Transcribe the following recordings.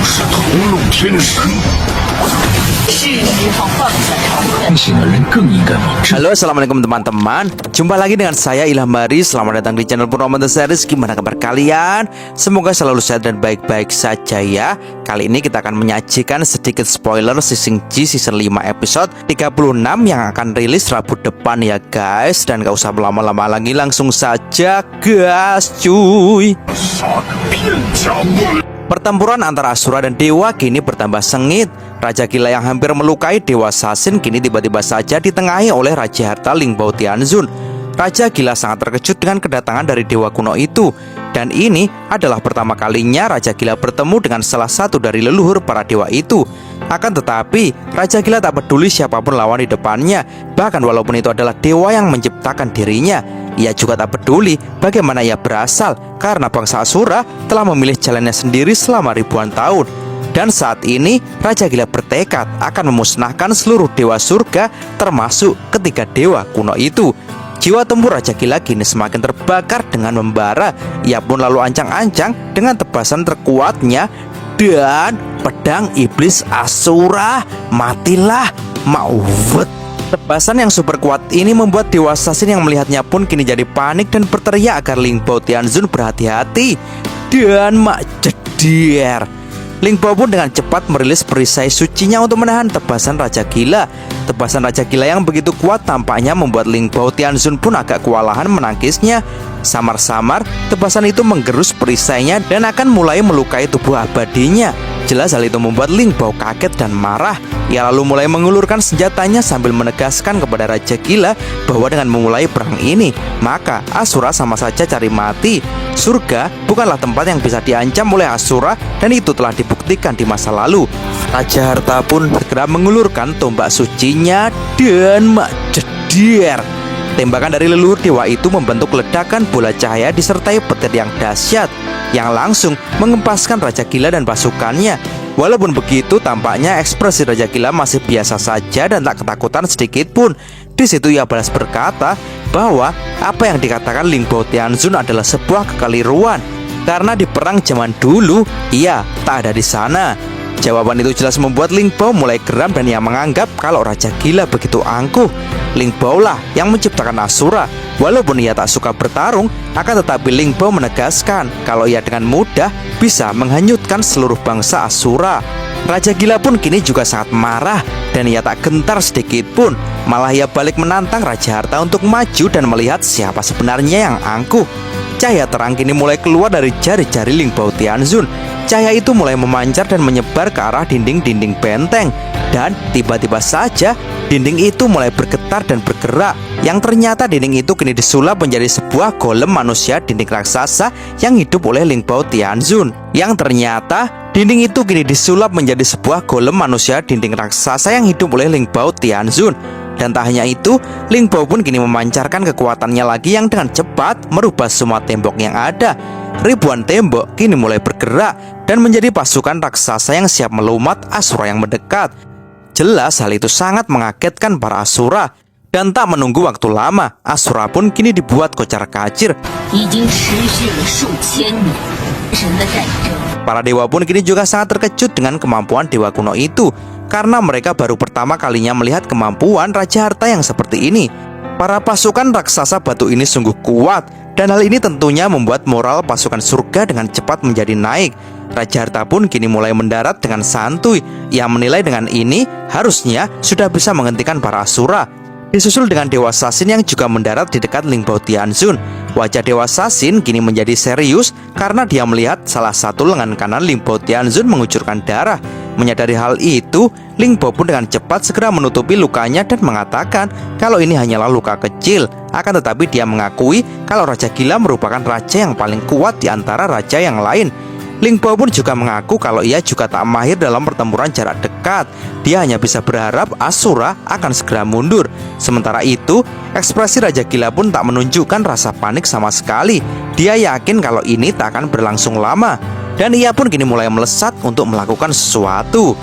是屠戮天神。清醒的人更应该明智。 Halo, assalamualaikum teman-teman. Jumpa lagi dengan saya Ilham Baris. Selamat datang di channel Purnomo The Series. Gimana kabar kalian? Semoga selalu sehat dan baik-baik saja ya. Kali ini kita akan menyajikan sedikit spoiler Sising Ji season 5 episode 36 yang akan rilis Rabu depan ya guys. Dan gak usah berlama-lama lagi, langsung saja gas cuy. 杀个片甲不留。 Pertempuran antara Asura dan Dewa kini bertambah sengit. Raja Gila yang hampir melukai Dewa Sasin kini tiba-tiba saja ditengahi oleh Raja Harta Ling Bao Tianzun. Raja Gila sangat terkejut dengan kedatangan dari Dewa kuno itu. Dan ini adalah pertama kalinya Raja Gila bertemu dengan salah satu dari leluhur para dewa itu. Akan tetapi, Raja Gila tak peduli siapapun lawan di depannya. Bahkan walaupun itu adalah dewa yang menciptakan dirinya, ia juga tak peduli bagaimana ia berasal, karena bangsa Asura telah memilih jalannya sendiri selama ribuan tahun. Dan saat ini Raja Gila bertekad akan memusnahkan seluruh dewa surga, termasuk ketiga dewa kuno itu. Jiwa tempur Raja Gila kini semakin terbakar dengan membara. Ia pun lalu ancang-ancang dengan tebasan terkuatnya, dan pedang iblis Asura, matilah Ma'uwet. Tebasan yang super kuat ini membuat Dewa Sasin yang melihatnya pun kini jadi panik dan berteriak agar Ling Bao Tianzun berhati-hati. Dan mak jeder, Ling Bao pun dengan cepat merilis perisai sucinya untuk menahan tebasan Raja Gila. Tebasan Raja Gila yang begitu kuat tampaknya membuat Ling Bao Tianzun pun agak kewalahan menangkisnya. Samar-samar tebasan itu menggerus perisainya dan akan mulai melukai tubuh abadinya. Jelas hal itu membuat Ling Bao kaget dan marah. Ia lalu mulai mengulurkan senjatanya sambil menegaskan kepada Raja Gila bahwa dengan memulai perang ini, maka Asura sama saja cari mati. Surga bukanlah tempat yang bisa diancam oleh Asura, dan itu telah dibuktikan di masa lalu. Raja Harta pun segera mengulurkan tombak sucinya dan mak jeder. Tembakan dari leluhur dewa itu membentuk ledakan bola cahaya disertai petir yang dahsyat yang langsung mengempaskan Raja Gila dan pasukannya. Walaupun begitu, tampaknya ekspresi Raja Gila masih biasa saja dan tak ketakutan sedikit pun. Di situ ia balas berkata bahwa apa yang dikatakan Ling Bao Tianzun adalah sebuah kekeliruan, karena di perang zaman dulu ia tak ada di sana. Jawaban itu jelas membuat Ling Bao mulai geram dan ia menganggap kalau Raja Gila begitu angkuh. Ling Bao lah yang menciptakan Asura. Walaupun ia tak suka bertarung, akan tetapi Ling Bao menegaskan kalau ia dengan mudah bisa menghanyutkan seluruh bangsa Asura. Raja Gila pun kini juga sangat marah dan ia tak gentar sedikit pun. Malah ia balik menantang Raja Harta untuk maju dan melihat siapa sebenarnya yang angkuh. Cahaya terang kini mulai keluar dari jari-jari Ling Bao Tianzun. Cahaya itu mulai memancar dan menyebar ke arah dinding-dinding benteng. Dan tiba-tiba saja dinding itu mulai bergetar dan bergerak. Yang ternyata dinding itu kini disulap menjadi sebuah golem manusia dinding raksasa yang hidup oleh Ling Bao Tianzun. Yang ternyata dinding itu kini disulap menjadi sebuah golem manusia dinding raksasa yang hidup oleh Ling Bao Tianzun. Dan tak hanya itu, Ling Bao pun kini memancarkan kekuatannya lagi yang dengan cepat merubah semua tembok yang ada. Ribuan tembok kini mulai bergerak dan menjadi pasukan raksasa yang siap melumat Asura yang mendekat. Jelas hal itu sangat mengagetkan para Asura. Dan tak menunggu waktu lama, Asura pun kini dibuat kocar-kacir. Para dewa pun kini juga sangat terkejut dengan kemampuan dewa kuno itu, karena mereka baru pertama kalinya melihat kemampuan Raja Harta yang seperti ini. Para pasukan raksasa batu ini sungguh kuat, dan hal ini tentunya membuat moral pasukan surga dengan cepat menjadi naik. Raja Harta pun kini mulai mendarat dengan santuy. Ia menilai dengan ini harusnya sudah bisa menghentikan para Asura. Disusul dengan Dewa Sasin yang juga mendarat di dekat Ling Bao Tianzun. Wajah Dewa Sasin kini menjadi serius karena dia melihat salah satu lengan kanan Ling Bao Tianzun mengucurkan darah. Menyadari hal itu, Ling Bao pun dengan cepat segera menutupi lukanya dan mengatakan kalau ini hanyalah luka kecil. Akan tetapi dia mengakui kalau Raja Gila merupakan raja yang paling kuat di antara raja yang lain. Ling Bao pun juga mengaku kalau ia juga tak mahir dalam pertempuran jarak dekat. Dia hanya bisa berharap Asura akan segera mundur. Sementara itu, ekspresi Raja Gila pun tak menunjukkan rasa panik sama sekali. Dia yakin kalau ini tak akan berlangsung lama. Dan ia pun kini mulai melesat untuk melakukan sesuatu.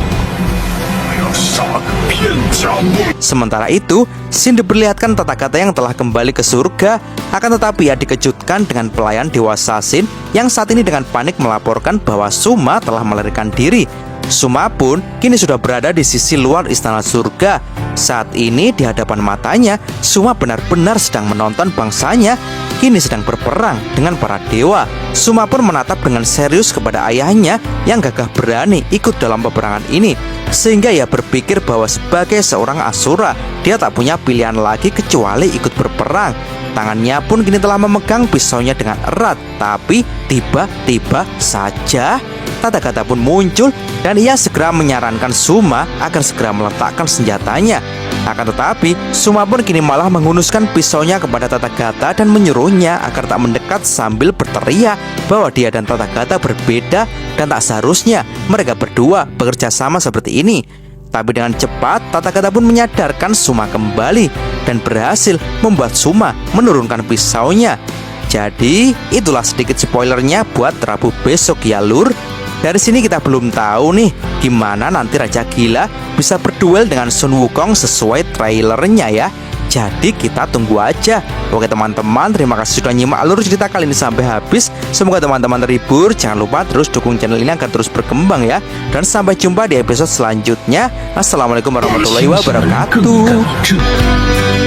我要杀个片家没。 Sementara itu, Shin diperlihatkan Tathagata yang telah kembali ke surga. Akan tetapi ia dikejutkan dengan pelayan Dewa Sasin yang saat ini dengan panik melaporkan bahwa Suma telah melarikan diri. Suma pun kini sudah berada di sisi luar istana surga. Saat ini di hadapan matanya, Suma benar-benar sedang menonton bangsanya kini sedang berperang dengan para dewa. Suma pun menatap dengan serius kepada ayahnya yang gagah berani ikut dalam peperangan ini, sehingga ia berpikir bahwa sebagai seorang Asura, dia tak punya pilihan lagi kecuali ikut berperang. Tangannya pun kini telah memegang pisaunya dengan erat. Tapi tiba-tiba saja Tathagata pun muncul dan ia segera menyarankan Suma agar segera meletakkan senjatanya. Akan tetapi Suma pun kini malah menghunuskan pisaunya kepada Tathagata dan menyuruhnya agar tak mendekat sambil berteriak bahwa dia dan Tathagata berbeda dan tak seharusnya mereka berdua bekerja sama seperti ini. Tapi dengan cepat Tathagata pun menyadarkan Suma kembali dan berhasil membuat Suma menurunkan pisaunya. Jadi itulah sedikit spoilernya buat Rabu besok ya lur. Dari sini kita belum tahu nih gimana nanti Raja Gila bisa berduel dengan Sun Wukong sesuai trailernya ya. Jadi kita tunggu aja. Oke teman-teman, terima kasih sudah nyimak alur cerita kali ini sampai habis. Semoga teman-teman terhibur. Jangan lupa terus dukung channel ini agar terus berkembang ya. Dan sampai jumpa di episode selanjutnya. Assalamualaikum warahmatullahi 更 wabarakatuh. 高这。